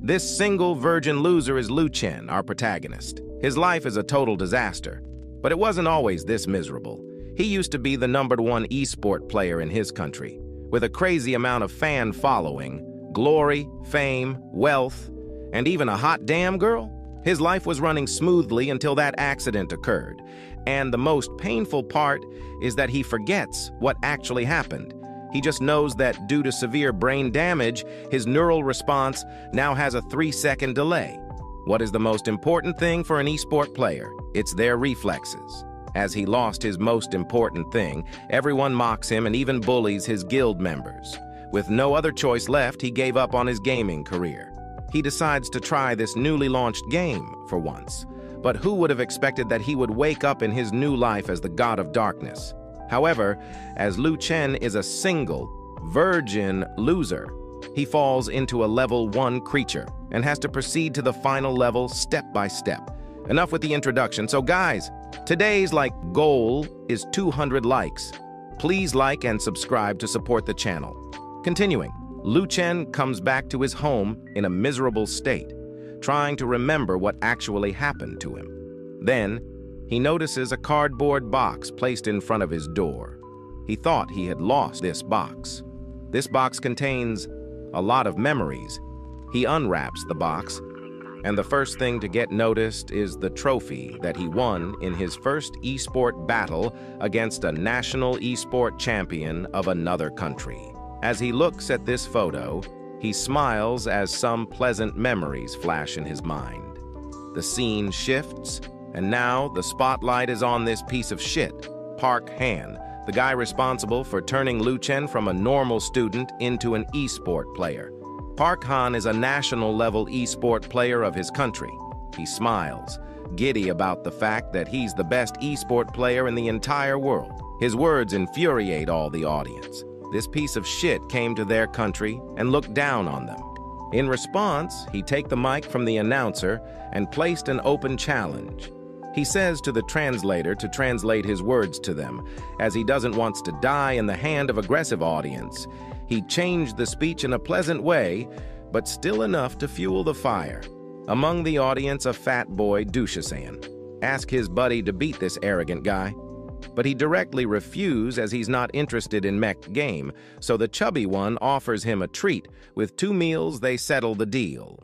This single virgin loser is Lu Chen, our protagonist. His life is a total disaster, but it wasn't always this miserable. He used to be the #1 esport player in his country, with a crazy amount of fan following, glory, fame, wealth, and even a hot damn girl. His life was running smoothly until that accident occurred, and the most painful part is that he forgets what actually happened. He just knows that due to severe brain damage, his neural response now has a 3-second delay. What is the most important thing for an esport player? It's their reflexes. As he lost his most important thing, everyone mocks him and even bullies his guild members. With no other choice left, he gave up on his gaming career. He decides to try this newly launched game for once. But who would have expected that he would wake up in his new life as the god of darkness? However, as Lu Chen is a single, virgin loser, he falls into a level 1 creature and has to proceed to the final level step by step. Enough with the introduction. So guys, today's goal is 200 likes. Please like and subscribe to support the channel. Continuing, Lu Chen comes back to his home in a miserable state, trying to remember what actually happened to him. Then, he notices a cardboard box placed in front of his door. He thought he had lost this box. This box contains a lot of memories. He unwraps the box, and the first thing to get noticed is the trophy that he won in his first esport battle against a national esport champion of another country. As he looks at this photo, he smiles as some pleasant memories flash in his mind. The scene shifts, and now the spotlight is on this piece of shit, Park Han, the guy responsible for turning Lu Chen from a normal student into an esport player. Park Han is a national-level esport player of his country. He smiles, giddy about the fact that he's the best esport player in the entire world. His words infuriate all the audience. This piece of shit came to their country and looked down on them. In response, he takes the mic from the announcer and placed an open challenge. He says to the translator to translate his words to them, as he doesn't want to die in the hand of aggressive audience. He changed the speech in a pleasant way, but still enough to fuel the fire. Among the audience, a fat boy, Dushasan, asks his buddy to beat this arrogant guy. But he directly refuses as he's not interested in mech game, so the chubby one offers him a treat. With 2 meals, they settle the deal.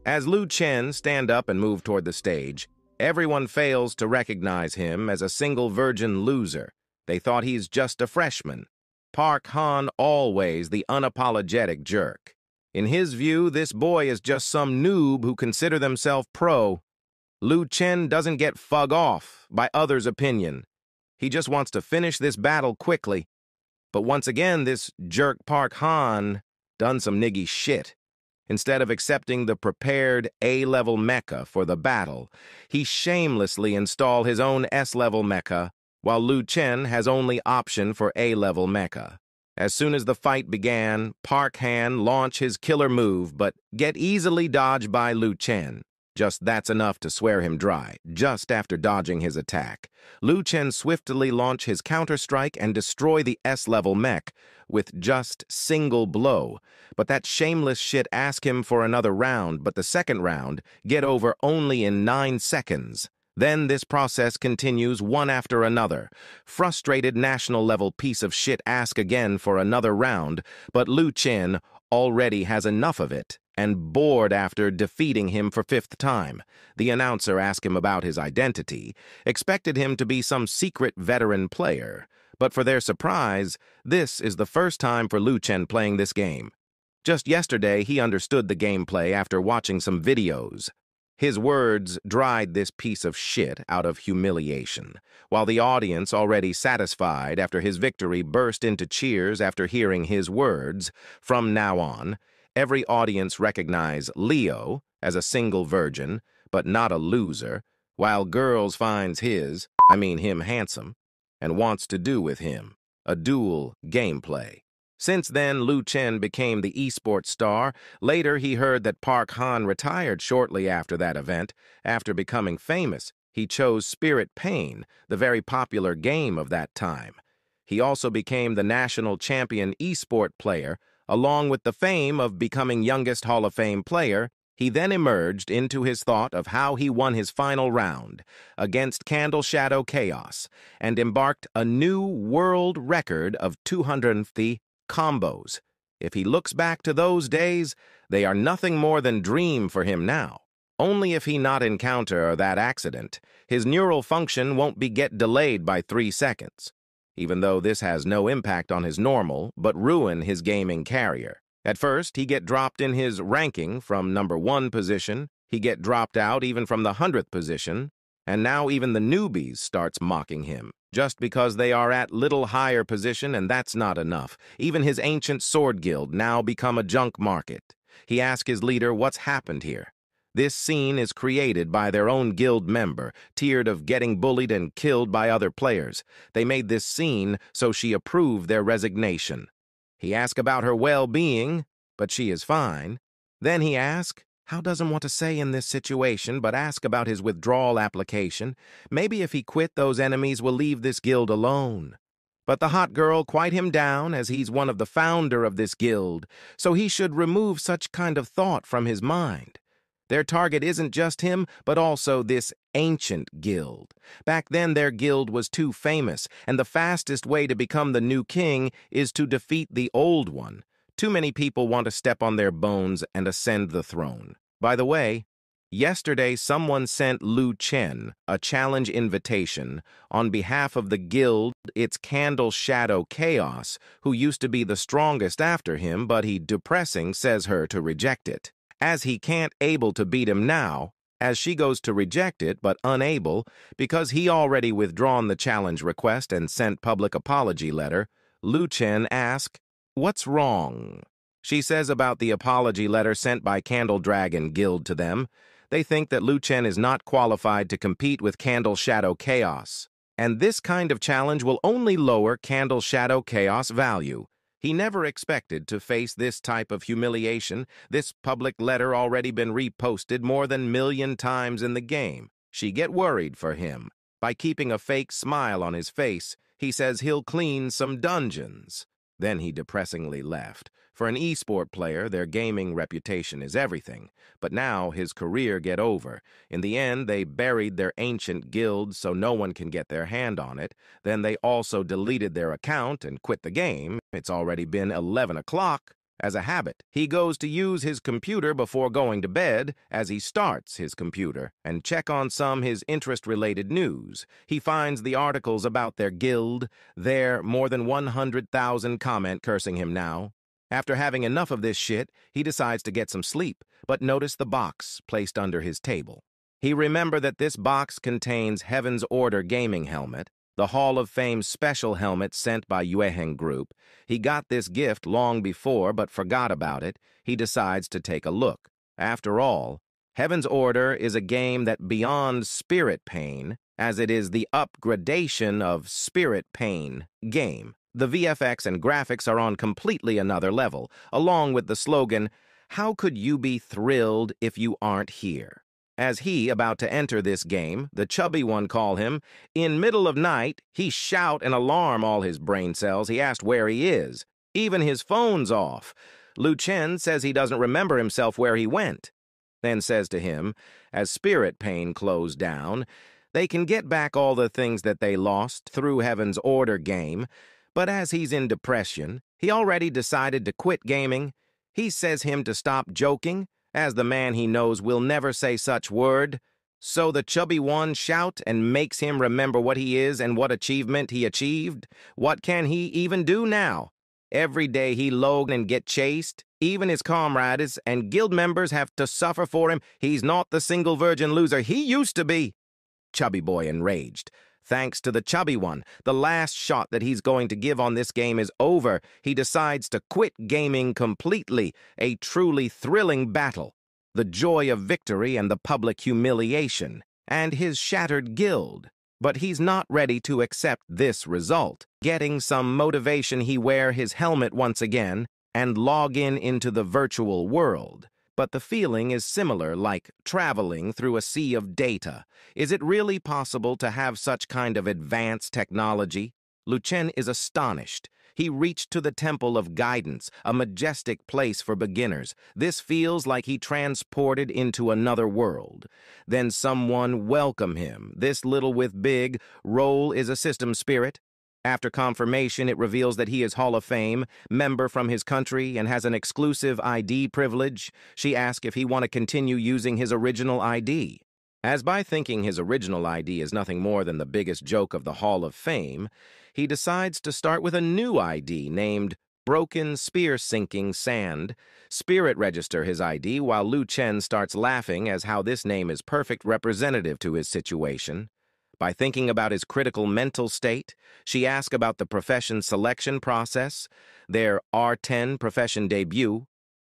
As Lu Chen stand up and move toward the stage, everyone fails to recognize him as a single virgin loser. They thought he's just a freshman. Park Han always the unapologetic jerk. In his view, this boy is just some noob who consider themselves pro. Lu Chen doesn't get fug off by others' opinion. He just wants to finish this battle quickly. But once again, this jerk Park Han done some niggy shit. Instead of accepting the prepared A-level mecha for the battle, he shamelessly installed his own S-level mecha, while Lu Chen has only option for A-level mecha. As soon as the fight began, Park Han launched his killer move, but get easily dodged by Lu Chen. Just that's enough to swear him dry. Just after dodging his attack, Lu Chen swiftly launched his counter-strike and destroy the S-level mech with just single blow. But that shameless shit asked him for another round, but the second round get over only in 9 seconds. Then this process continues one after another. Frustrated national-level piece of shit ask again for another round, but Lu Chen already has enough of it, and bored after defeating him for 5th time. The announcer asked him about his identity, expected him to be some secret veteran player. But for their surprise, this is the first time for Lu Chen playing this game. Just yesterday, he understood the gameplay after watching some videos. His words dried this piece of shit out of humiliation, while the audience, already satisfied after his victory, burst into cheers after hearing his words. From now on, every audience recognize Leo as a single virgin, but not a loser, while girls finds him handsome, and wants to do with him. A dual gameplay. Since then, Lu Chen became the esports star. Later, he heard that Park Han retired shortly after that event. After becoming famous, he chose Spirit Pain, the very popular game of that time. He also became the national champion esport player, along with the fame of becoming youngest Hall of Fame player He then emerged into his thought of how he won his final round against Candle Shadow Chaos and embarked a new world record of 250 combos. If he looks back to those days, they are nothing more than dream for him now. Only if he not encounter that accident, his neural function won't be get delayed by 3 seconds, even though this has no impact on his normal, but ruin his gaming career. At first, he get dropped in his ranking from #1 position, he get dropped out even from the 100th position, and now even the newbies starts mocking him, just because they are at little higher position, and that's not enough. Even his ancient sword guild now become a junk market. He asks his leader what's happened here. This scene is created by their own guild member, tired of getting bullied and killed by other players. They made this scene so she approved their resignation. He asks about her well-being, but she is fine. Then he asks how doesn't want to say in this situation, but ask about his withdrawal application. Maybe if he quit, those enemies will leave this guild alone. But the hot girl quiet him down as he's one of the founder of this guild, so he should remove such kind of thought from his mind. Their target isn't just him, but also this ancient guild. Back then, their guild was too famous, and the fastest way to become the new king is to defeat the old one. Too many people want to step on their bones and ascend the throne. By the way, yesterday someone sent Lu Chen a challenge invitation on behalf of the guild, its Candle Shadow Chaos, who used to be the strongest after him, but he depressing says her to reject it. As he can't able to beat him now, as she goes to reject it but unable, because he already withdrawn the challenge request and sent public apology letter, Lu Chen asks, "What's wrong?" She says about the apology letter sent by Candle Dragon Guild to them. They think that Lu Chen is not qualified to compete with Candle Shadow Chaos, and this kind of challenge will only lower Candle Shadow Chaos value. He never expected to face this type of humiliation. This public letter already been reposted more than 1,000,000 times in the game. She get worried for him. By keeping a fake smile on his face, he says he'll clean some dungeons. Then he depressingly left. For an esport player, their gaming reputation is everything. But now his career get over. In the end, they buried their ancient guild so no one can get their hand on it. Then they also deleted their account and quit the game. It's already been 11 o'clock. As a habit, he goes to use his computer before going to bed. As he starts his computer and check on some his interest-related news, he finds the articles about their guild. There, more than 100,000 comment cursing him now. After having enough of this shit, he decides to get some sleep, but notice the box placed under his table. He remember that this box contains Heaven's Order gaming helmet, the Hall of Fame special helmet sent by Yueheng Group. He got this gift long before but forgot about it. He decides to take a look. After all, Heaven's Order is a game that beyond Spirit Pain, as it is the upgradation of Spirit Pain game. The VFX and graphics are on completely another level, along with the slogan, "How could you be thrilled if you aren't here?" As he about to enter this game, the chubby one call him, in middle of night, he shout and alarm all his brain cells. He asked where he is. Even his phone's off. Lu Chen says he doesn't remember himself where he went. Then says to him, as Spirit Pain closed down, they can get back all the things that they lost through Heaven's Order game, but as he's in depression, he already decided to quit gaming. He says him to stop joking, as the man he knows will never say such word. So the chubby one shout and makes him remember what he is and what achievement he achieved. What can he even do now? Every day he log and get chased. Even his comrades and guild members have to suffer for him. He's not the single virgin loser he used to be. Chubby boy enraged. Thanks to the chubby one, the last shot that he's going to give on this game is over. He decides to quit gaming completely, a truly thrilling battle. The joy of victory and the public humiliation, and his shattered guild. But he's not ready to accept this result. Getting some motivation, he wear his helmet once again and log into the virtual world. But the feeling is similar, like traveling through a sea of data. Is it really possible to have such kind of advanced technology? Lu Chen is astonished. He reached to the temple of guidance, a majestic place for beginners. This feels like he transported into another world. Then someone welcome him. This little with big role is a system spirit. After confirmation, it reveals that he is Hall of Fame, member from his country, and has an exclusive ID privilege. She asks if he want to continue using his original ID. As by thinking his original ID is nothing more than the biggest joke of the Hall of Fame, he decides to start with a new ID named Broken Spear Sinking Sand. Spirit register his ID while Lu Chen starts laughing as how this name is perfect representative to his situation. By thinking about his critical mental state, she asks about the profession selection process, their R10 profession debut,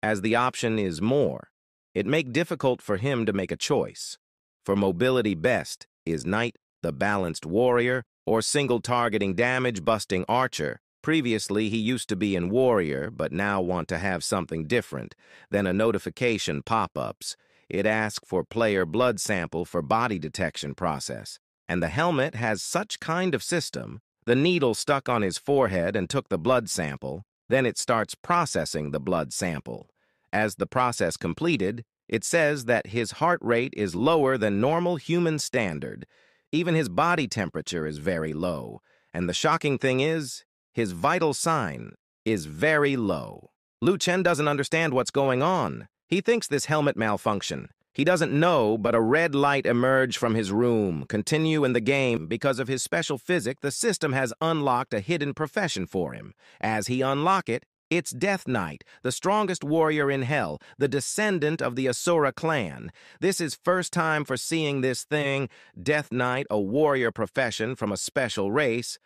as the option is more. It make difficult for him to make a choice. For mobility best is Knight, the balanced warrior, or single targeting damage busting archer. Previously, he used to be in warrior, but now want to have something different. Then a notification pop-ups. It asks for player blood sample for body detection process. And the helmet has such kind of system. The needle stuck on his forehead and took the blood sample. Then it starts processing the blood sample. As the process completed, it says that his heart rate is lower than normal human standard. Even his body temperature is very low. And the shocking thing is, his vital sign is very low. Lu Chen doesn't understand what's going on. He thinks this helmet malfunction. He doesn't know, but a red light emerged from his room. Continue in the game. Because of his special physics, the system has unlocked a hidden profession for him. As he unlock it, it's Death Knight, the strongest warrior in hell, the descendant of the Asura clan. This is first time for seeing this thing, Death Knight, a warrior profession from a special race.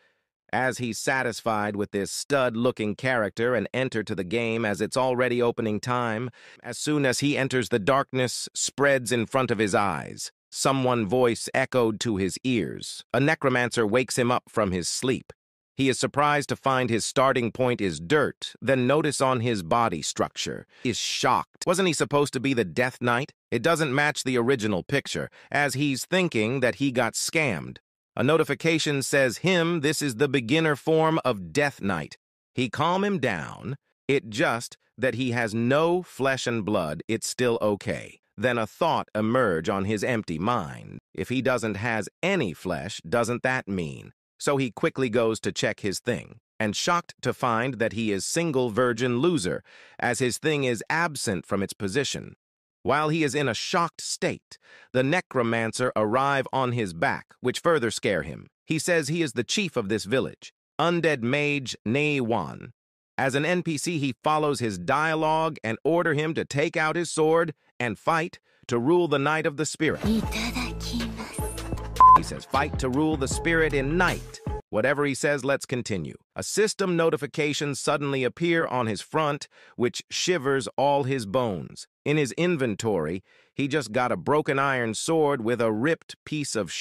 As he's satisfied with this stud-looking character and enter to the game as it's already opening time, as soon as he enters the darkness spreads in front of his eyes. Someone's voice echoed to his ears. A necromancer wakes him up from his sleep. He is surprised to find his starting point is dirt, then notice on his body structure. Is shocked. Wasn't he supposed to be the Death Knight? It doesn't match the original picture, as he's thinking that he got scammed. A notification says this is the beginner form of Death Knight. He calm him down. It just that he has no flesh and blood, it's still okay. Then a thought emerge on his empty mind. If he doesn't has any flesh, doesn't that mean? So he quickly goes to check his thing, and shocked to find that he is single virgin loser, as his thing is absent from its position. While he is in a shocked state, the necromancer arrive on his back, which further scare him. He says he is the chief of this village, undead mage Ne Wan. As an NPC, he follows his dialogue and order him to take out his sword and fight to rule the night of the spirit. He says, fight to rule the spirit in night. Whatever he says, let's continue. A system notification suddenly appear on his front, which shivers all his bones. In his inventory, he just got a broken iron sword with a ripped piece of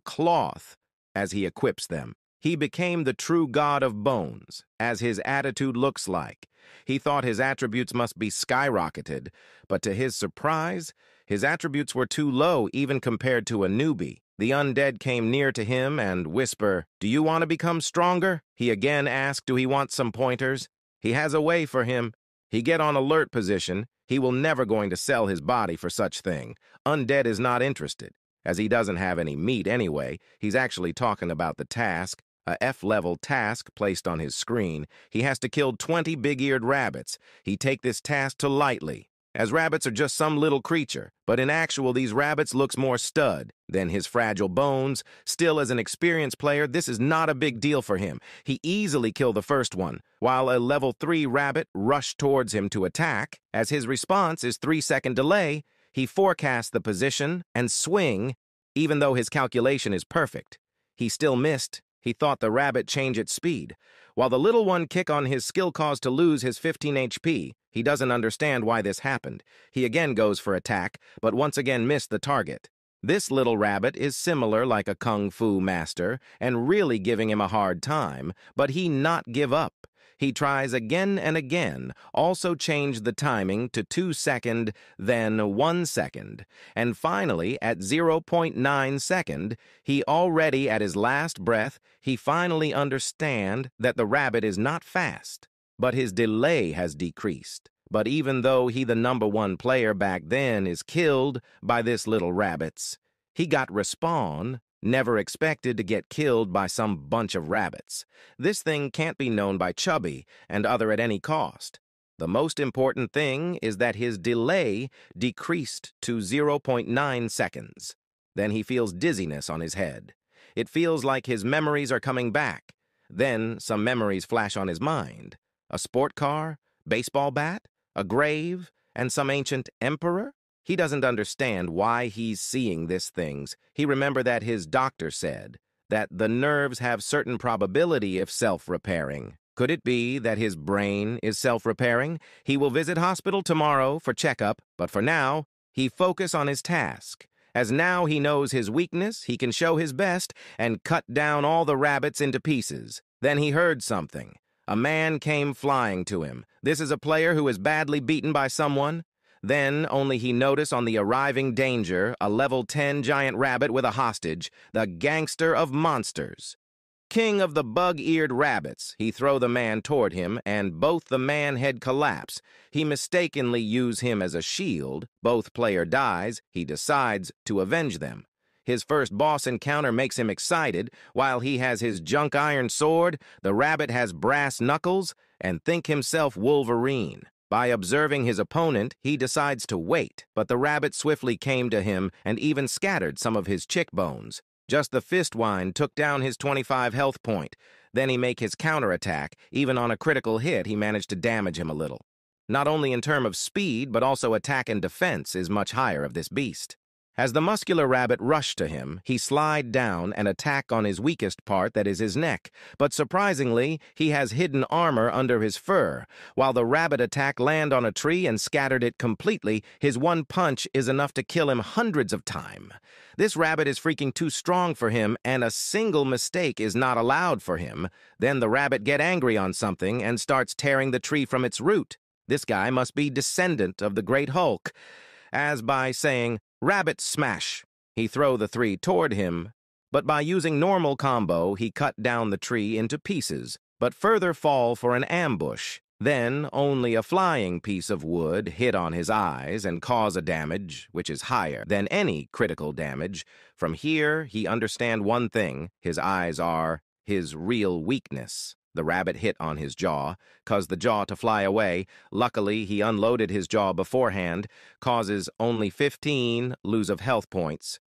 cloth, as he equips them. He became the true god of bones, as his attitude looks like. He thought his attributes must be skyrocketed, but to his surprise, his attributes were too low even compared to a newbie. The undead came near to him and whisper, "Do you want to become stronger?" He again asked, "Do he want some pointers?" He has a way for him. He get on alert position. He will never going to sell his body for such thing. Undead is not interested, as he doesn't have any meat anyway. He's actually talking about the task, a F-level task placed on his screen. He has to kill 20 big-eared rabbits. He take this task too lightly, as rabbits are just some little creature, but in actual these rabbits looks more stud than his fragile bones. Still, as an experienced player, this is not a big deal for him. He easily killed the first one, while a level 3 rabbit rushed towards him to attack. As his response is 3-second delay, he forecasts the position and swing, even though his calculation is perfect. He still missed. He thought the rabbit changed its speed. While the little one kick on his skill caused to lose his 15 HP, he doesn't understand why this happened. He again goes for attack, but once again missed the target. This little rabbit is similar like a kung fu master and really giving him a hard time, but he not give up. He tries again and again, also changed the timing to 2 seconds, then 1 second, and finally, at 0.9 second, he already at his last breath, he finally understand that the rabbit is not fast, but his delay has decreased. But even though he the #1 player back then is killed by this little rabbits, he got respawn, never expected to get killed by some bunch of rabbits. This thing can't be known by Chubby and other at any cost. The most important thing is that his delay decreased to 0.9 seconds. Then he feels dizziness on his head. It feels like his memories are coming back. Then some memories flash on his mind. A sport car, baseball bat, a grave, and some ancient emperor? He doesn't understand why he's seeing these things. He remember that his doctor said that the nerves have certain probability of self-repairing. Could it be that his brain is self-repairing? He will visit hospital tomorrow for checkup, but for now, he focus on his task. As now he knows his weakness, he can show his best and cut down all the rabbits into pieces. Then he heard something. A man came flying to him. This is a player who is badly beaten by someone. Then only he noticed on the arriving danger a level 10 giant rabbit with a hostage, the gangster of monsters. King of the bug-eared rabbits, he throw the man toward him, and both the man head collapse. He mistakenly use him as a shield. Both player dies. He decides to avenge them. His first boss encounter makes him excited. While he has his junk iron sword, the rabbit has brass knuckles and think himself Wolverine. By observing his opponent, he decides to wait, but the rabbit swiftly came to him and even scattered some of his chick bones. Just the fist wind took down his 25 health point. Then he make his counterattack. Even on a critical hit, he managed to damage him a little. Not only in terms of speed, but also attack and defense is much higher of this beast. As the muscular rabbit rushed to him, he slide down and attack on his weakest part, that is his neck. But surprisingly, he has hidden armor under his fur. While the rabbit attack land on a tree and scattered it completely, his one punch is enough to kill him hundreds of times. This rabbit is freaking too strong for him, and a single mistake is not allowed for him. Then the rabbit get angry on something and starts tearing the tree from its root. This guy must be descendant of the Great Hulk. As by saying, "Rabbit smash," he throw the 3 toward him, but by using normal combo, he cut down the tree into pieces, but further fall for an ambush. Then only a flying piece of wood hit on his eyes and cause a damage, which is higher than any critical damage. From here, he understand one thing: his eyes are his real weakness. The rabbit hit on his jaw, caused the jaw to fly away. Luckily, he unloaded his jaw beforehand, causes only 15 lose of health points.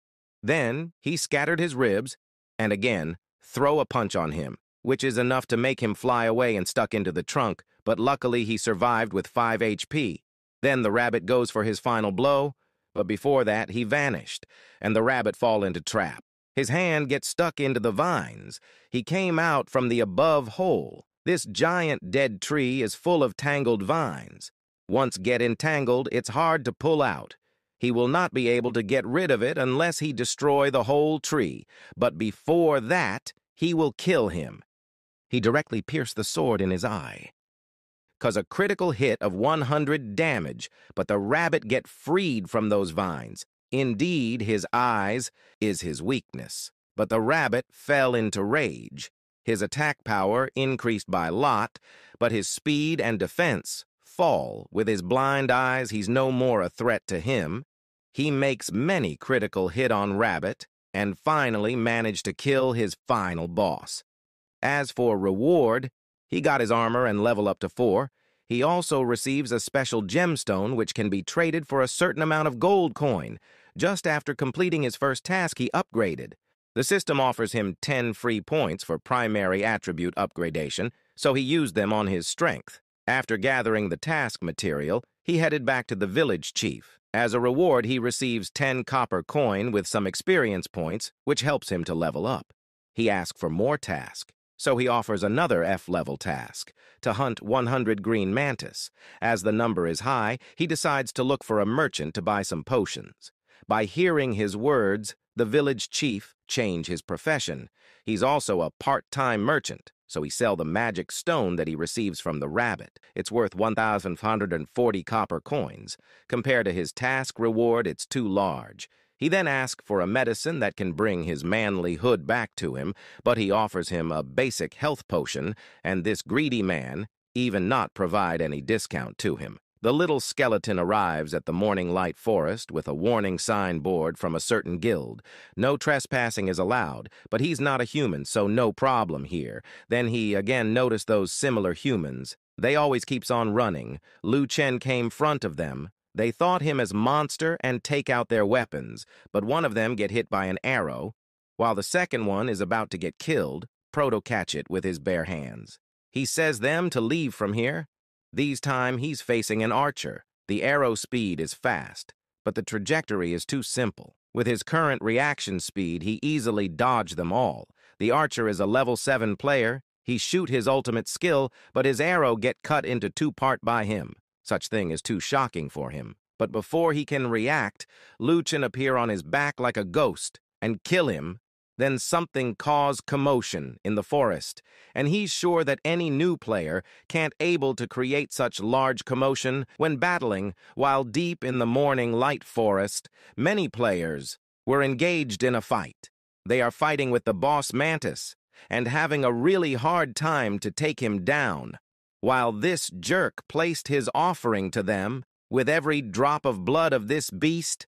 Then he scattered his ribs, and again, throw a punch on him, which is enough to make him fly away and stuck into the trunk, but luckily he survived with 5 HP. Then the rabbit goes for his final blow, but before that he vanished, and the rabbit fall into trap. His hand gets stuck into the vines. He came out from the above hole. This giant dead tree is full of tangled vines. Once get entangled, it's hard to pull out. He will not be able to get rid of it unless he destroy the whole tree. But before that, he will kill him. He directly pierced the sword in his eye. Cause a critical hit of 100 damage, but the rabbit get freed from those vines. Indeed, his eyes is his weakness, but the rabbit fell into rage. His attack power increased by lot, but his speed and defense fall. With his blind eyes, he's no more a threat to him. He makes many critical hit on rabbit, and finally managed to kill his final boss. As for reward, he got his armor and level up to 4. He also receives a special gemstone which can be traded for a certain amount of gold coin. Just after completing his first task, he upgraded. The system offers him 10 free points for primary attribute upgradation, so he used them on his strength. After gathering the task material, he headed back to the village chief. As a reward, he receives 10 copper coin with some experience points, which helps him to level up. He asks for more task, so he offers another F-level task, to hunt 100 green mantis. As the number is high, he decides to look for a merchant to buy some potions. By hearing his words, the village chief changed his profession. He's also a part-time merchant, so he sell the magic stone that he receives from the rabbit. It's worth 1,540 copper coins. Compared to his task reward, it's too large. He then asks for a medicine that can bring his manly hood back to him, but he offers him a basic health potion, and this greedy man even not provide any discount to him. The little skeleton arrives at the Morning Light Forest with a warning signboard from a certain guild. No trespassing is allowed, but he's not a human, so no problem here. Then he again noticed those similar humans. They always keeps on running. Lu Chen came front of them. They thought him as monster and take out their weapons, but one of them get hit by an arrow, while the second one is about to get killed. Proto catch it with his bare hands. He says them to leave from here. These time he's facing an archer. The arrow speed is fast, but the trajectory is too simple. With his current reaction speed, he easily dodged them all. The archer is a level 7 player. He shoot his ultimate skill, but his arrow get cut into 2 parts by him. Such thing is too shocking for him. But before he can react, Lu Chen appear on his back like a ghost and kill him. Then something caused commotion in the forest, and he's sure that any new player can't able to create such large commotion when battling. While deep in the Morning Light Forest, many players were engaged in a fight. They are fighting with the boss Mantis and having a really hard time to take him down. While this jerk placed his offering to them, with every drop of blood of this beast,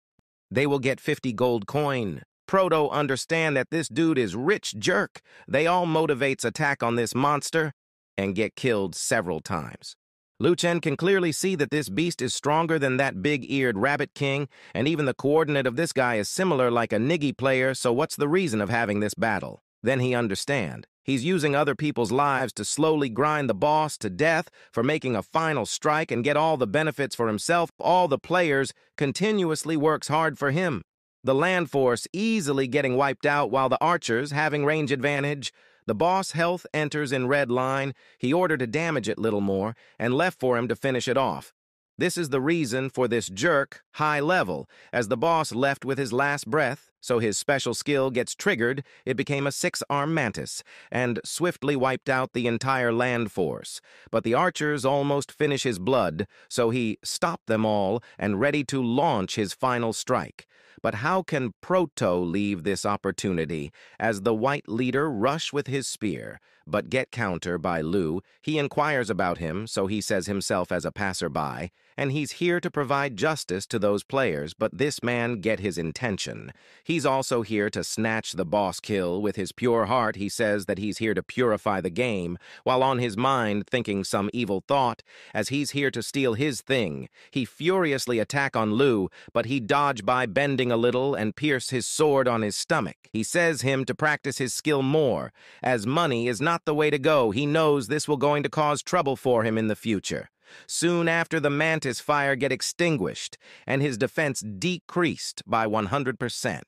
they will get 50 gold coin. Proto understand that this dude is rich jerk. They all motivates attack on this monster and get killed several times. Lu Chen can clearly see that this beast is stronger than that big-eared rabbit king, and even the coordinate of this guy is similar like a Niggy player, so what's the reason of having this battle? Then he understand. He's using other people's lives to slowly grind the boss to death for making a final strike and get all the benefits for himself. All the players continuously works hard for him. The land force easily getting wiped out while the archers having range advantage. The boss health enters in red line. He ordered to damage it little more and left for him to finish it off. This is the reason for this jerk high level, as the boss left with his last breath, so his special skill gets triggered. It became a 6-armed mantis and swiftly wiped out the entire land force. But the archers almost finish his blood, so he stopped them all and ready to launch his final strike. But how can Proto leave this opportunity as the white leader rush with his spear, but get counter by Lu? He inquires about him, so he says himself as a passerby, and he's here to provide justice to those players, but this man get his intention. He's also here to snatch the boss kill. With his pure heart, he says that he's here to purify the game, while on his mind thinking some evil thought, as he's here to steal his thing. He furiously attack on Lu, but he dodge by bending a little and pierce his sword on his stomach. He says him to practice his skill more, as money is not the way to go. He knows this will going to cause trouble for him in the future. Soon after, the mantis fire get extinguished, and his defense decreased by 100%.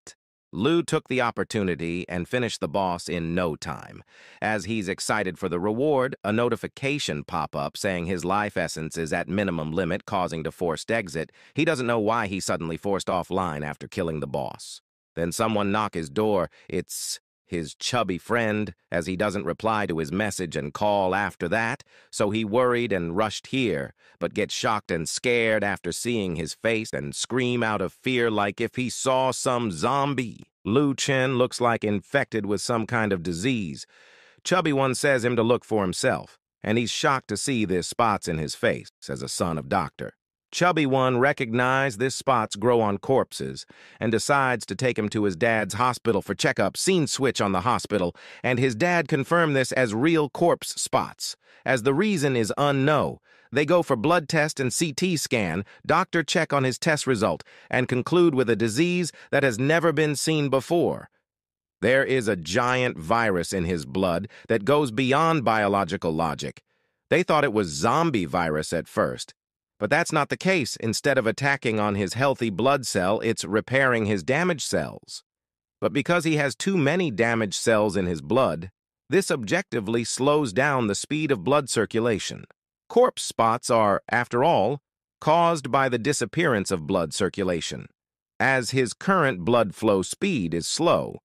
Lu took the opportunity and finished the boss in no time. As he's excited for the reward, a notification pop up saying his life essence is at minimum limit, causing to forced exit. He doesn't know why he suddenly forced offline after killing the boss. Then someone knock his door. It's his chubby friend, as he doesn't reply to his message and call after that, so he worried and rushed here, but gets shocked and scared after seeing his face and scream out of fear like if he saw some zombie. Lu Chen looks like infected with some kind of disease. Chubby one says him to look for himself, and he's shocked to see this spots in his face, as a son of doctor. Chubby one recognized this spots grow on corpses and decides to take him to his dad's hospital for checkup. Scene switch on the hospital, and his dad confirmed this as real corpse spots, as the reason is unknown. They go for blood test and CT scan. Doctor check on his test result and conclude with a disease that has never been seen before. There is a giant virus in his blood that goes beyond biological logic. They thought it was zombie virus at first. But that's not the case. Instead of attacking on his healthy blood cell, it's repairing his damaged cells. But because he has too many damaged cells in his blood, this objectively slows down the speed of blood circulation. Corpse spots are, after all, caused by the disappearance of blood circulation, as his current blood flow speed is slow,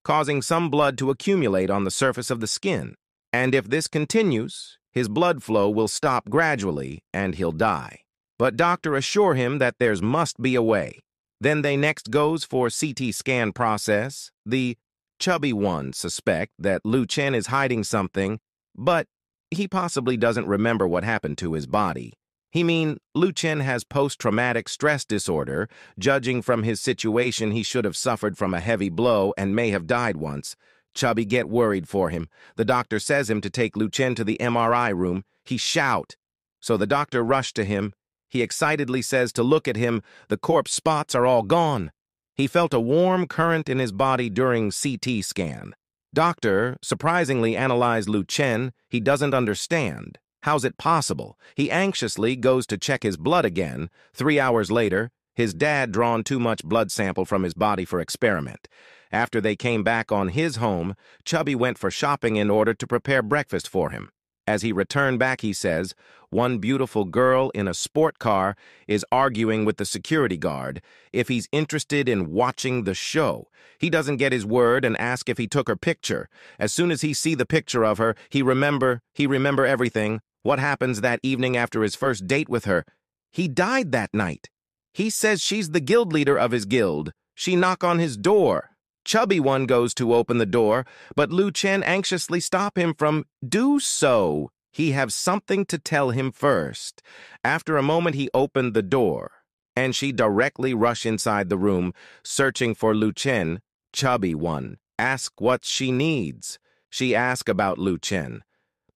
causing some blood to accumulate on the surface of the skin. And if this continues, his blood flow will stop gradually and he'll die. But doctor assure him that there's must be a way. Then they next goes for CT scan process. The chubby ones suspect that Lu Chen is hiding something, but he possibly doesn't remember what happened to his body. He mean, Lu Chen has post-traumatic stress disorder. Judging from his situation, he should have suffered from a heavy blow and may have died once. Chubby get worried for him. The doctor says him to take Lu Chen to the MRI room. He shout. So the doctor rushed to him. He excitedly says to look at him. The corpse spots are all gone. He felt a warm current in his body during CT scan. Doctor surprisingly analyzed Lu Chen. He doesn't understand. How's it possible? He anxiously goes to check his blood again. 3 hours later, his dad drawn too much blood sample from his body for experiment. After they came back on his home, Chubby went for shopping in order to prepare breakfast for him. As he returned back, he says, one beautiful girl in a sport car is arguing with the security guard if he's interested in watching the show. He doesn't get his word and ask if he took her picture. As soon as he see the picture of her, he remember everything. What happens that evening after his first date with her? He died that night. He says she's the guild leader of his guild. She knock on his door. Chubby one goes to open the door, but Lu Chen anxiously stop him from do so. He have something to tell him first. After a moment, he opened the door, and she directly rush inside the room, searching for Lu Chen. Chubby one ask what she needs. She ask about Lu Chen.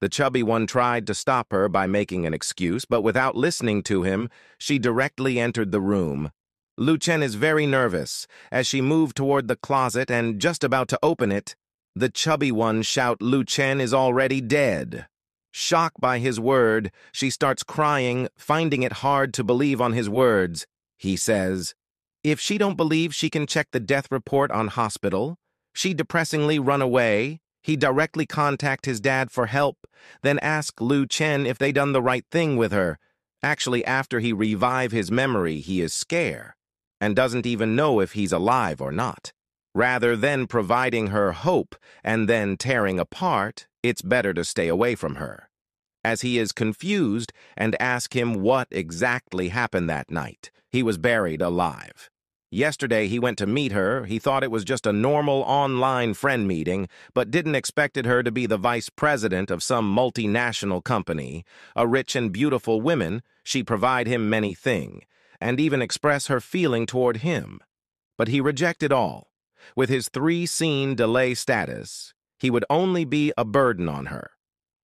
The chubby one tried to stop her by making an excuse, but without listening to him, she directly entered the room. Lu Chen is very nervous. As she moved toward the closet and just about to open it, the chubby one shout Lu Chen is already dead. Shocked by his word, she starts crying, finding it hard to believe on his words. He says, if she don't believe she can check the death report on hospital, she depressingly run away. He directly contact his dad for help, then ask Lu Chen if they done the right thing with her. Actually, after he revive his memory, he is scared and doesn't even know if he's alive or not. Rather than providing her hope and then tearing apart, it's better to stay away from her. As he is confused and ask him what exactly happened that night. He was buried alive. Yesterday he went to meet her. He thought it was just a normal online friend meeting, but didn't expected her to be the vice president of some multinational company. A rich and beautiful woman, she provide him many things, and even express her feeling toward him. But he rejected all. With his 3-scene delay status, he would only be a burden on her.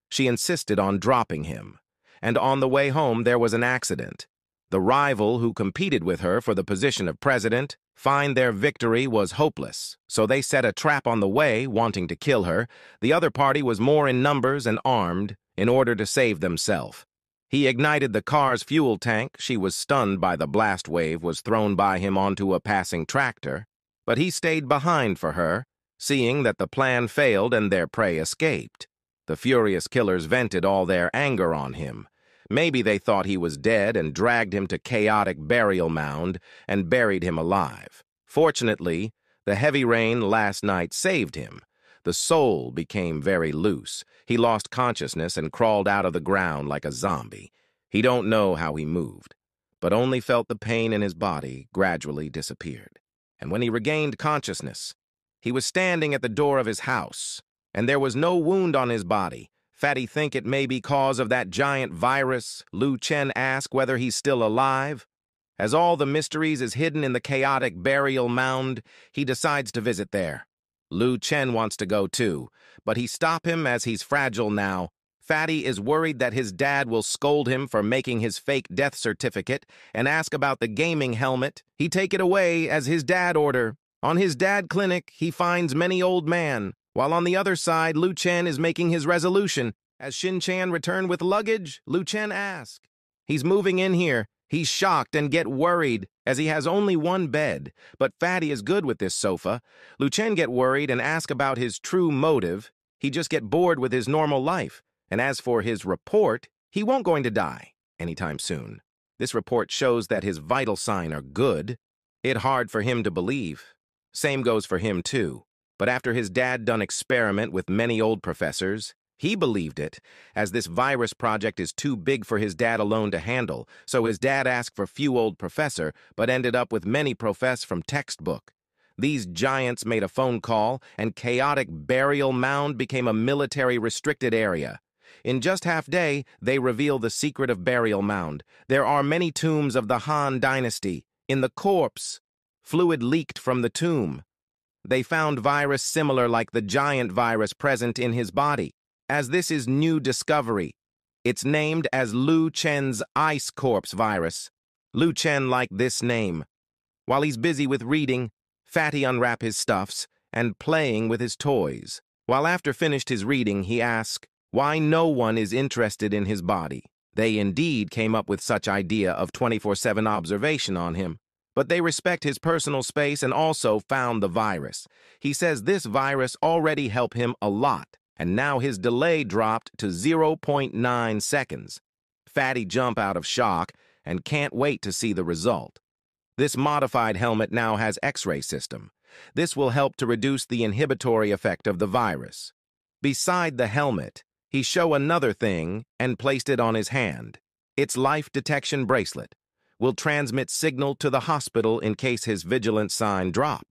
She insisted on dropping him, and on the way home there was an accident. The rival who competed with her for the position of president find their victory was hopeless, so they set a trap on the way, wanting to kill her. The other party was more in numbers and armed in order to save themselves. He ignited the car's fuel tank. She was stunned by the blast wave, was thrown by him onto a passing tractor. But he stayed behind for her, seeing that the plan failed and their prey escaped. The furious killers vented all their anger on him. Maybe they thought he was dead and dragged him to chaotic burial mound and buried him alive. Fortunately, the heavy rain last night saved him. The soul became very loose. He lost consciousness and crawled out of the ground like a zombie. He don't know how he moved, but only felt the pain in his body gradually disappeared. And when he regained consciousness, he was standing at the door of his house, and there was no wound on his body. Fatty think it may be cause of that giant virus. Lu Chen ask whether he's still alive. As all the mysteries is hidden in the chaotic burial mound, he decides to visit there. Lu Chen wants to go too, but he stop him as he's fragile now. Fatty is worried that his dad will scold him for making his fake death certificate and ask about the gaming helmet. He take it away as his dad order. On his dad clinic, he finds many old man, while on the other side, Lu Chen is making his resolution. As Shin Chan return with luggage, Lu Chen ask. He's moving in here. He's shocked and get worried, as he has only one bed, but Fatty is good with this sofa. Lu Chen get worried and ask about his true motive. He just get bored with his normal life. And as for his report, he won't going to die anytime soon. This report shows that his vital sign are good. It hard for him to believe. Same goes for him too. But after his dad done experiment with many old professors, He believed it, as this virus project is too big for his dad alone to handle, so his dad asked for few old professor, but ended up with many profess from textbook. These giants made a phone call, and chaotic burial mound became a military-restricted area. In just half-day, they reveal the secret of burial mound. There are many tombs of the Han dynasty. In the corpse, fluid leaked from the tomb. They found virus similar like the giant virus present in his body. As this is new discovery, it's named as Lu Chen's ice corpse virus. Lu Chen liked this name. While he's busy with reading, Fatty unwrap his stuffs and playing with his toys. While after finished his reading, he asked why no one is interested in his body. They indeed came up with such idea of 24/7 observation on him. But they respect his personal space and also found the virus. He says this virus already helped him a lot, and now his delay dropped to 0.9 seconds. Fatty jump out of shock and can't wait to see the result. This modified helmet now has X-ray system. This will help to reduce the inhibitory effect of the virus. Beside the helmet, he showed another thing and placed it on his hand. Its life detection bracelet will transmit signal to the hospital in case his vigilance sign drop.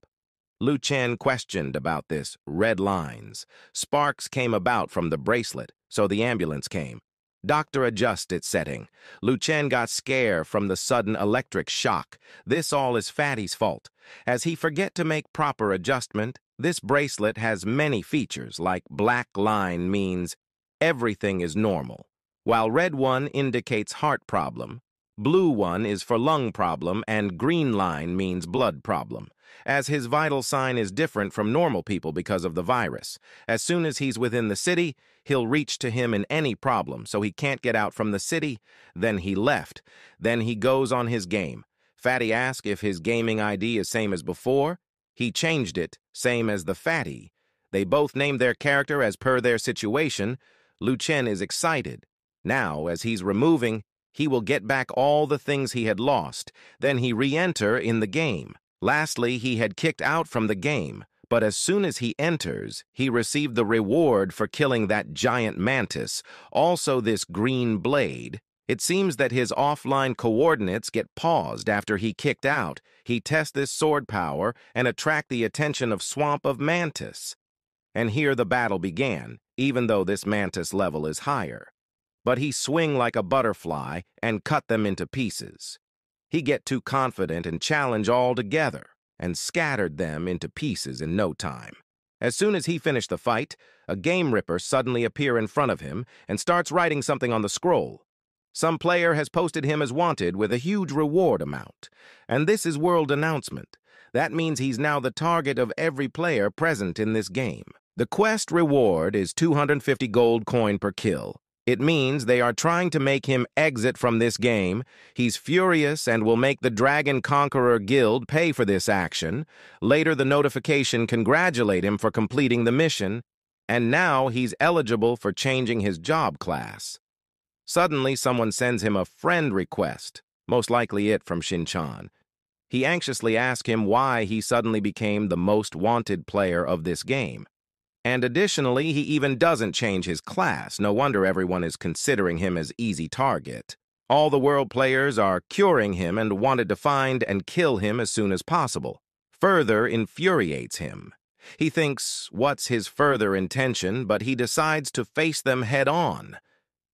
Lu Chen questioned about this red lines. Sparks came about from the bracelet, so the ambulance came. Doctor adjust its setting. Lu Chen got scared from the sudden electric shock. This all is Fatty's fault. As he forget to make proper adjustment, this bracelet has many features, like black line means everything is normal, while red one indicates heart problem, blue one is for lung problem, and green line means blood problem. As his vital sign is different from normal people because of the virus. As soon as he's within the city, he'll reach to him in any problem, so he can't get out from the city. Then he left. Then he goes on his game. Fatty asked if his gaming ID is same as before. He changed it, same as the Fatty. They both named their character as per their situation. Lu Chen is excited. Now, as he's removing, he will get back all the things he had lost. Then he re-enter in the game. Lastly, he had kicked out from the game, but as soon as he enters, he received the reward for killing that giant mantis, also this green blade. It seems that his offline coordinates get paused after he kicked out. He tests this sword power and attract the attention of Swamp of Mantis. And here the battle began, even though this mantis level is higher. But he swing like a butterfly and cut them into pieces. He get too confident and challenge all together, and scattered them into pieces in no time. As soon as he finished the fight, a game ripper suddenly appear in front of him and starts writing something on the scroll. Some player has posted him as wanted with a huge reward amount, and this is world announcement. That means he's now the target of every player present in this game. The quest reward is 250 gold coin per kill. It means they are trying to make him exit from this game. He's furious and will make the Dragon Conqueror Guild pay for this action. Later, the notification congratulate him for completing the mission, and now he's eligible for changing his job class. Suddenly, someone sends him a friend request, most likely it from Shin-chan. He anxiously asks him why he suddenly became the most wanted player of this game. And additionally, he even doesn't change his class. No wonder everyone is considering him as easy target. All the world players are curing him and wanted to find and kill him as soon as possible. Further infuriates him. He thinks, what's his further intention, but he decides to face them head on.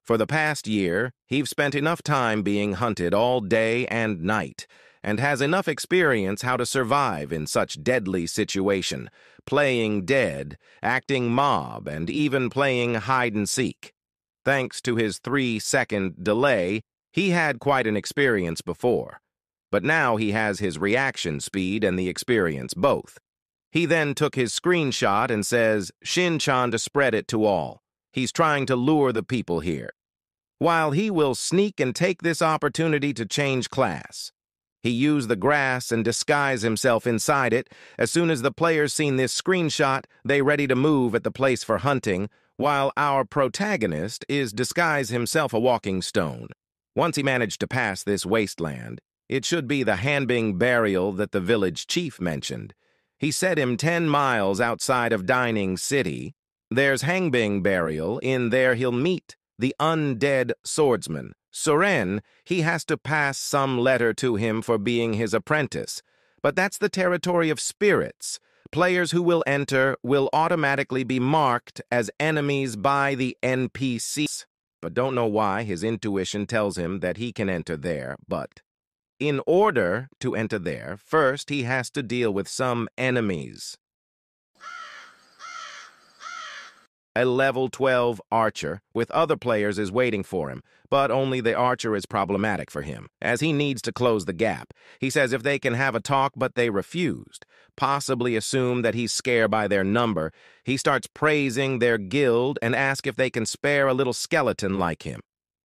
For the past year, he's spent enough time being hunted all day and night, and has enough experience how to survive in such deadly situation, playing dead, acting mob, and even playing hide-and-seek. Thanks to his 3-second delay, he had quite an experience before. But now he has his reaction speed and the experience both. He then took his screenshot and says, Shin-chan to spread it to all. He's trying to lure the people here. While he will sneak and take this opportunity to change class. He used the grass and disguise himself inside it. As soon as the players seen this screenshot, they ready to move at the place for hunting, while our protagonist is disguise himself a walking stone. Once he managed to pass this wasteland, it should be the Hanbing burial that the village chief mentioned. He set him 10 miles outside of Dining City. There's Hangbing Burial. In there he'll meet the undead swordsman. Suren, he has to pass some letter to him for being his apprentice. But that's the territory of spirits. Players who will enter will automatically be marked as enemies by the NPCs. But don't know why his intuition tells him that he can enter there, but in order to enter there, first he has to deal with some enemies. A level 12 archer with other players is waiting for him, but only the archer is problematic for him, as he needs to close the gap. He says if they can have a talk, but they refused. Possibly assume that he's scared by their number. He starts praising their guild and asks if they can spare a little skeleton like him.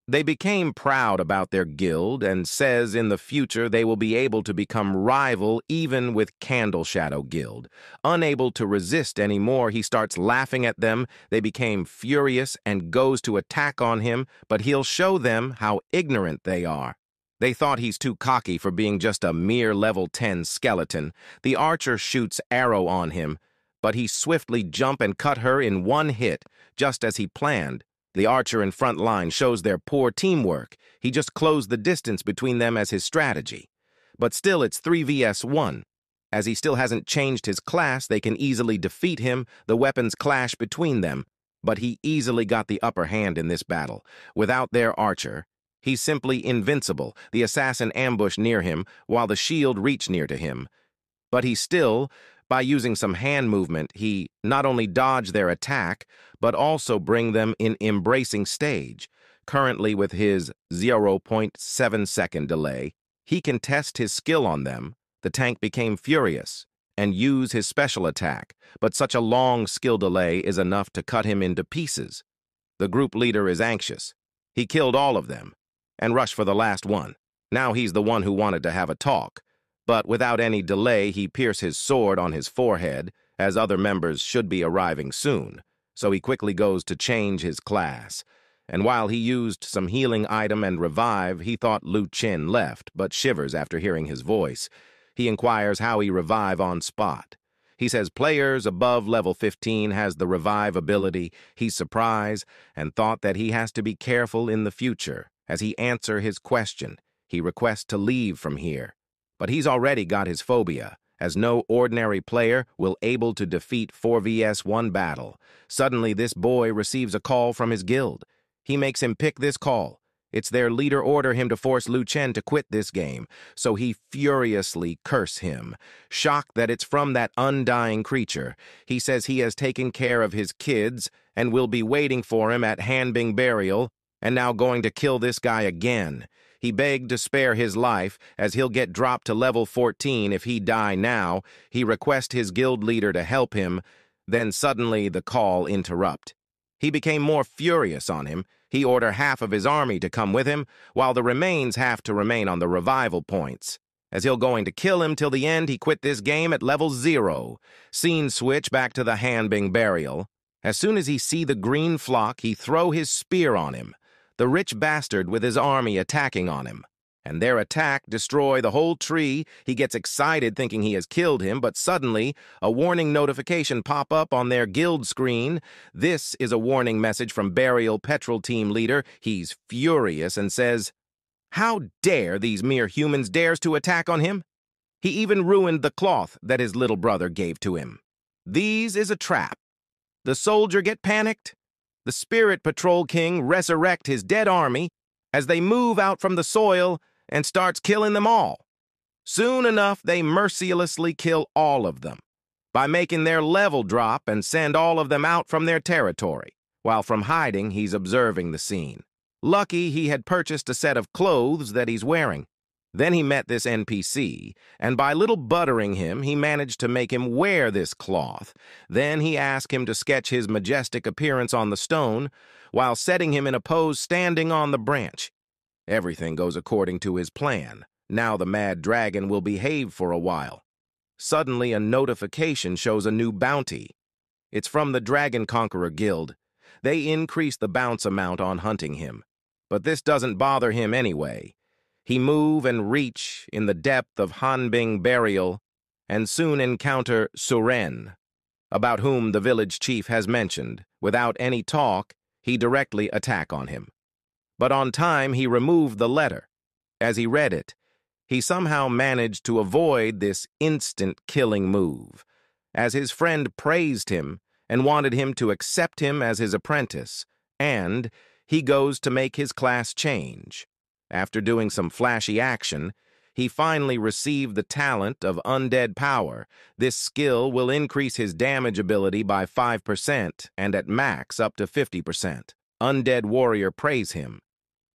They became proud about their guild and says in the future they will be able to become rival even with Candle Shadow Guild. Unable to resist anymore, he starts laughing at them. They became furious and goes to attack on him, but he'll show them how ignorant they are. They thought he's too cocky for being just a mere level 10 skeleton. The archer shoots arrow on him, but he swiftly jump and cut her in one hit, just as he planned. The archer in front line shows their poor teamwork. He just closed the distance between them as his strategy. But still, it's 3 vs 1. As he still hasn't changed his class, they can easily defeat him. The weapons clash between them. But he easily got the upper hand in this battle. Without their archer, he's simply invincible. The assassin ambushed near him, while the shield reached near to him. But he still, by using some hand movement, he not only dodged their attack, but also bring them in embracing stage. Currently with his 0.7-second delay, he can test his skill on them. The tank became furious and use his special attack, but such a long skill delay is enough to cut him into pieces. The group leader is anxious. He killed all of them and rushed for the last one. Now he's the one who wanted to have a talk. But without any delay, he pierced his sword on his forehead, as other members should be arriving soon. So he quickly goes to change his class. And while he used some healing item and revive, he thought Lu Chin left, but shivers after hearing his voice. He inquires how he revive on spot. He says players above level 15 has the revive ability. He's surprised and thought that he has to be careful in the future. As he answers his question, he requests to leave from here. But he's already got his phobia, as no ordinary player will able to defeat 4 vs 1 battle. Suddenly, this boy receives a call from his guild. He makes him pick this call. It's their leader order him to force Lu Chen to quit this game, so he furiously curse him. Shocked that it's from that undying creature, he says he has taken care of his kids and will be waiting for him at Hanbing Burial, and now going to kill this guy again. He begged to spare his life, as he'll get dropped to level 14 if he die now. He requests his guild leader to help him. Then suddenly the call interrupt. He became more furious on him. He ordered half of his army to come with him, while the remains have to remain on the revival points. As he'll going to kill him till the end, he quit this game at level 0. Scene switch back to the Hanbing Burial. As soon as he see the green flock, he throw his spear on him. The rich bastard with his army attacking on him. And their attack destroy the whole tree. He gets excited thinking he has killed him, but suddenly a warning notification pop up on their guild screen. This is a warning message from Burial Petrol Team leader. He's furious and says, "How dare these mere humans dares to attack on him?" He even ruined the cloth that his little brother gave to him. These is a trap. The soldier get panicked. The Spirit Patrol King resurrect his dead army as they move out from the soil and starts killing them all. Soon enough, they mercilessly kill all of them by making their level drop and send all of them out from their territory, while from hiding, he's observing the scene. Lucky he had purchased a set of clothes that he's wearing. Then he met this NPC, and by little buttering him, he managed to make him wear this cloth. Then he asked him to sketch his majestic appearance on the stone, while setting him in a pose standing on the branch. Everything goes according to his plan. Now the mad dragon will behave for a while. Suddenly, a notification shows a new bounty. It's from the Dragon Conqueror Guild. They increase the bounce amount on hunting him. But this doesn't bother him anyway. He move and reach in the depth of Hanbing Burial and soon encounter Suren. about whom the village chief has mentioned. Without any talk, he directly attack on him. But on time, he removed the letter. As he read it, he somehow managed to avoid this instant killing move, as his friend praised him and wanted him to accept him as his apprentice, and he goes to make his class change. After doing some flashy action, he finally received the talent of undead power. This skill will increase his damage ability by 5% and at max up to 50%. Undead warrior praise him.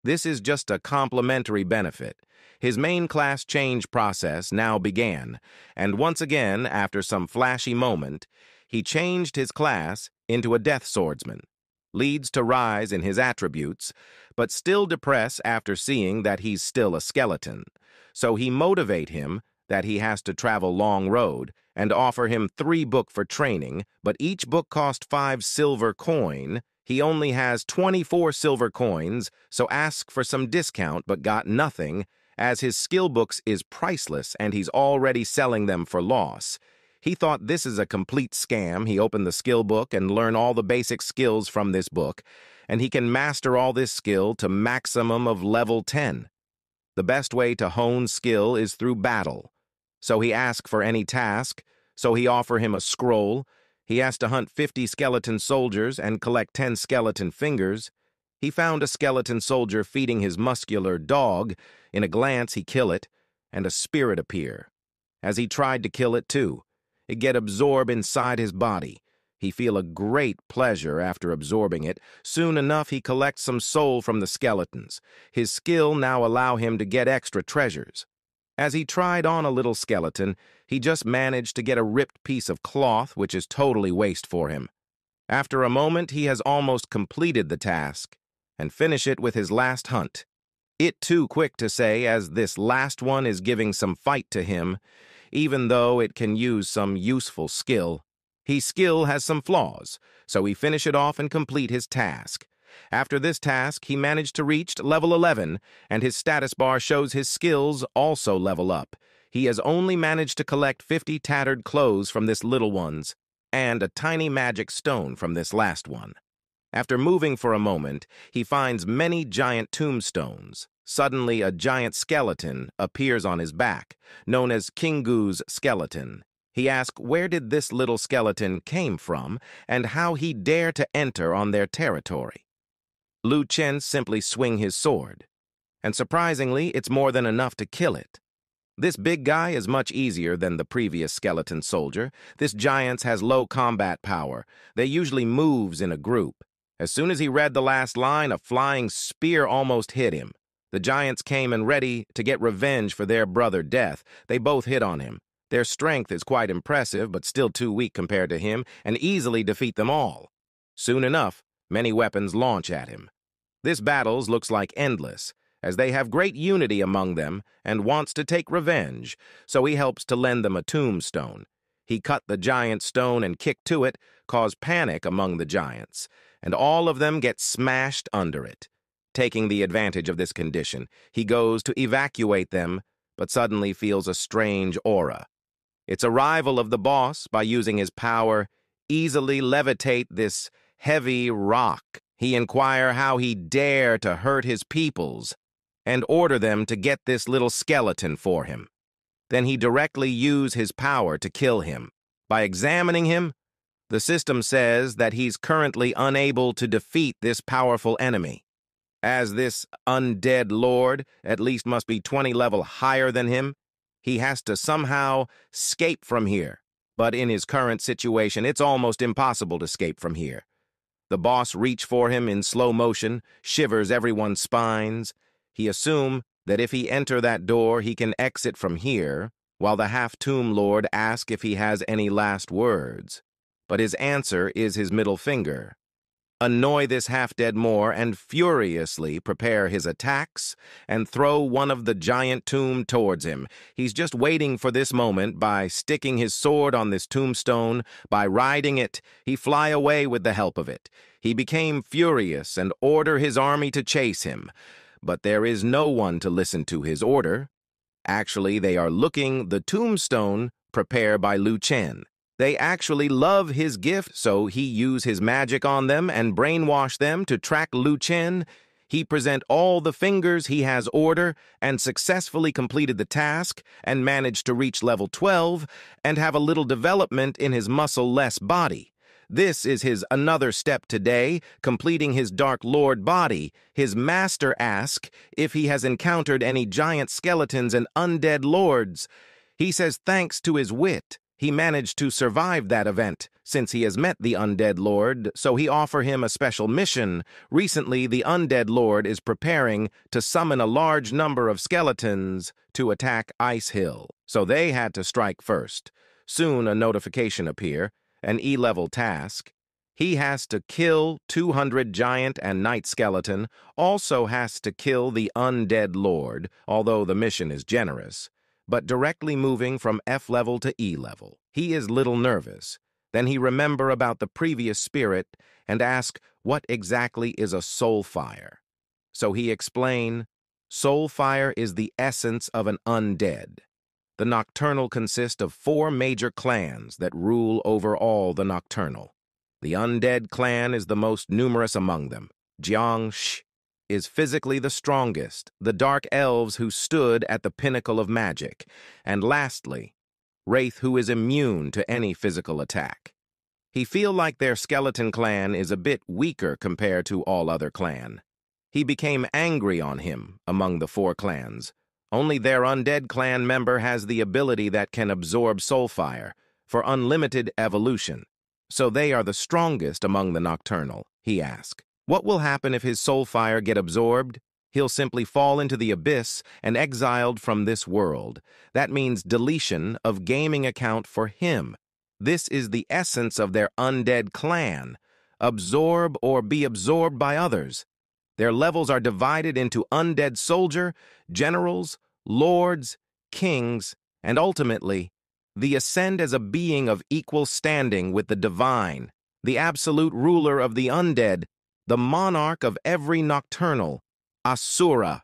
This is just a complimentary benefit. His main class change process now began, and once again, after some flashy moment, he changed his class into a death swordsman. Leads to rise in his attributes, but still depress after seeing that he's still a skeleton. So he motivate him that he has to travel long road and offer him 3 book for training, but each book cost 5 silver coin. He only has 24 silver coins, so ask for some discount but got nothing, as his skill books is priceless and he's already selling them for loss. He thought this is a complete scam. He opened the skill book and learned all the basic skills from this book, and he can master all this skill to maximum of level 10. The best way to hone skill is through battle. So he asked for any task, so he offer him a scroll. He has to hunt 50 skeleton soldiers and collect 10 skeleton fingers. He found a skeleton soldier feeding his muscular dog. In a glance, he kill it, and a spirit appear. As he tried to kill it too, it get absorbed inside his body. He feel a great pleasure after absorbing it. Soon enough, he collects some soul from the skeletons. His skill now allow him to get extra treasures. As he tried on a little skeleton, he just managed to get a ripped piece of cloth, which is totally waste for him. After a moment, he has almost completed the task and finish it with his last hunt. It too quick to say, as this last one is giving some fight to him, even though it can use some useful skill. His skill has some flaws, so he finish it off and complete his task. After this task, he managed to reach level 11, and his status bar shows his skills also level up. He has only managed to collect 50 tattered clothes from this little ones, and a tiny magic stone from this last one. After moving for a moment, he finds many giant tombstones. Suddenly, a giant skeleton appears on his back, known as Kingu's skeleton. He asks where did this little skeleton came from and how he dare to enter on their territory. Lu Chen simply swing his sword, and surprisingly, it's more than enough to kill it. This big guy is much easier than the previous skeleton soldier. This giant has low combat power. They usually moves in a group. As soon as he read the last line, a flying spear almost hit him. The giants came and ready to get revenge for their brother Death. They both hit on him. Their strength is quite impressive, but still too weak compared to him, and easily defeat them all. Soon enough, many weapons launch at him. This battles looks like endless, as they have great unity among them and wants to take revenge, so he helps to lend them a tombstone. He cut the giant stone and kicked to it, caused panic among the giants, and all of them get smashed under it. Taking the advantage of this condition, he goes to evacuate them, but suddenly feels a strange aura. It's a rival of the boss, by using his power, easily levitate this heavy rock. He inquire how he dare to hurt his peoples, and order them to get this little skeleton for him. Then he directly use his power to kill him. By examining him, the system says that he's currently unable to defeat this powerful enemy. As this undead lord at least must be 20 level higher than him, he has to somehow escape from here. But in his current situation, it's almost impossible to escape from here. The boss reach for him in slow motion, shivers everyone's spines. He assume that if he enter that door, he can exit from here, while the half-tomb lord asks if he has any last words. But his answer is his middle finger. Annoy this half-dead more and furiously prepare his attacks and throw one of the giant tomb towards him. He's just waiting for this moment by sticking his sword on this tombstone. By riding it, he fly away with the help of it. He became furious and order his army to chase him. But there is no one to listen to his order. Actually, they are looking the tombstone prepared by Lu Chen. They actually love his gift, so he use his magic on them and brainwash them to track Lu Chen. He present all the fingers he has order and successfully completed the task and managed to reach level 12 and have a little development in his muscle-less body. This is his another step today, completing his Dark Lord body. His master asks if he has encountered any giant skeletons and undead lords. He says thanks to his wit, he managed to survive that event, since he has met the Undead Lord, so he offer him a special mission. Recently, the Undead Lord is preparing to summon a large number of skeletons to attack Ice Hill, so they had to strike first. Soon a notification appear, an E-level task. He has to kill 200 giant and night skeleton, also has to kill the Undead Lord, although the mission is generous, but directly moving from F level to E level. He is little nervous. Then he remember about the previous spirit and ask what exactly is a soul fire. So he explain, soul fire is the essence of an undead. The Nocturnal consist of 4 major clans that rule over all the Nocturnal. The Undead clan is the most numerous among them. Jiang is physically the strongest, the dark elves who stood at the pinnacle of magic, and lastly, Wraith, who is immune to any physical attack. He feel like their skeleton clan is a bit weaker compared to all other clan. He became angry on him among the 4 clans. Only their undead clan member has the ability that can absorb soulfire for unlimited evolution, so they are the strongest among the Nocturnal. He asked, what will happen if his soulfire get absorbed? He'll simply fall into the abyss and exiled from this world. That means deletion of gaming account for him. This is the essence of their undead clan. Absorb or be absorbed by others. Their levels are divided into undead soldier, generals, lords, kings, and ultimately, the ascend as a being of equal standing with the divine, the absolute ruler of the undead, the monarch of every nocturnal, Asura.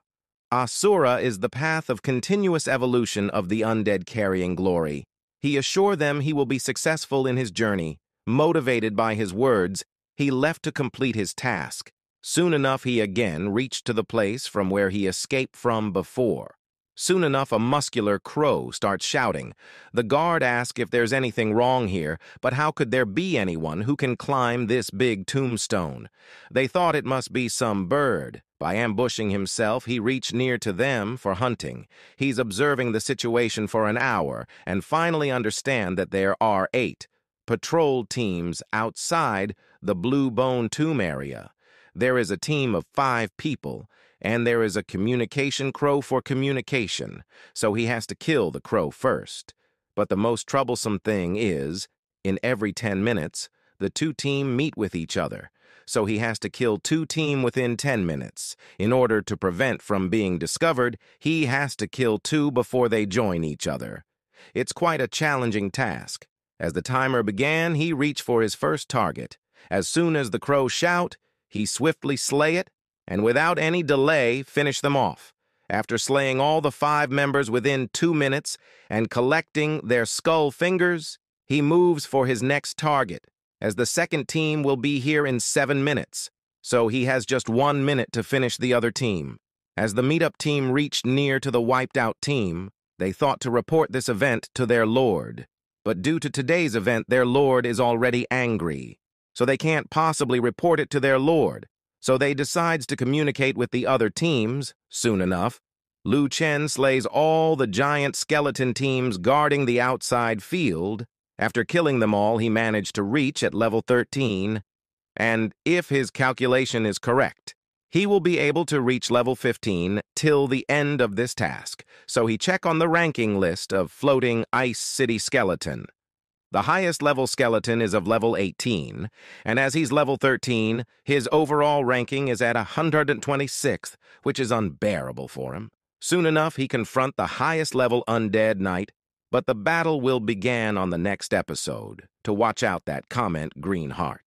Asura is the path of continuous evolution of the undead carrying glory. He assured them he will be successful in his journey. Motivated by his words, he left to complete his task. Soon enough, he again reached to the place from where he escaped from before. Soon enough, a muscular crow starts shouting. The guard asks if there's anything wrong here, but how could there be anyone who can climb this big tombstone? They thought it must be some bird. By ambushing himself, he reached near to them for hunting. He's observing the situation for an hour and finally understand that there are 8 patrol teams outside the Blue Bone Tomb area. There is a team of 5 people, and there is a communication crow for communication, so he has to kill the crow first. But the most troublesome thing is, in every 10 minutes, the 2 teams meet with each other, so he has to kill 2 teams within 10 minutes. In order to prevent from being discovered, he has to kill 2 before they join each other. It's quite a challenging task. As the timer began, he reached for his first target. As soon as the crow shout, he swiftly slay it, and without any delay, finish them off. After slaying all the 5 members within 2 minutes and collecting their skull fingers, he moves for his next target, as the second team will be here in 7 minutes, so he has just 1 minute to finish the other team. As the meetup team reached near to the wiped-out team, they thought to report this event to their lord. But due to today's event, their lord is already angry, so they can't possibly report it to their lord. So they decides to communicate with the other teams. Soon enough, Lu Chen slays all the giant skeleton teams guarding the outside field. After killing them all, he managed to reach at level 13, and if his calculation is correct, he will be able to reach level 15 till the end of this task. So he check on the ranking list of floating Ice City skeleton. The highest level skeleton is of level 18, and as he's level 13, his overall ranking is at 126th, which is unbearable for him. Soon enough, he confront the highest level undead knight, but the battle will begin on the next episode. To watch out that comment, green heart.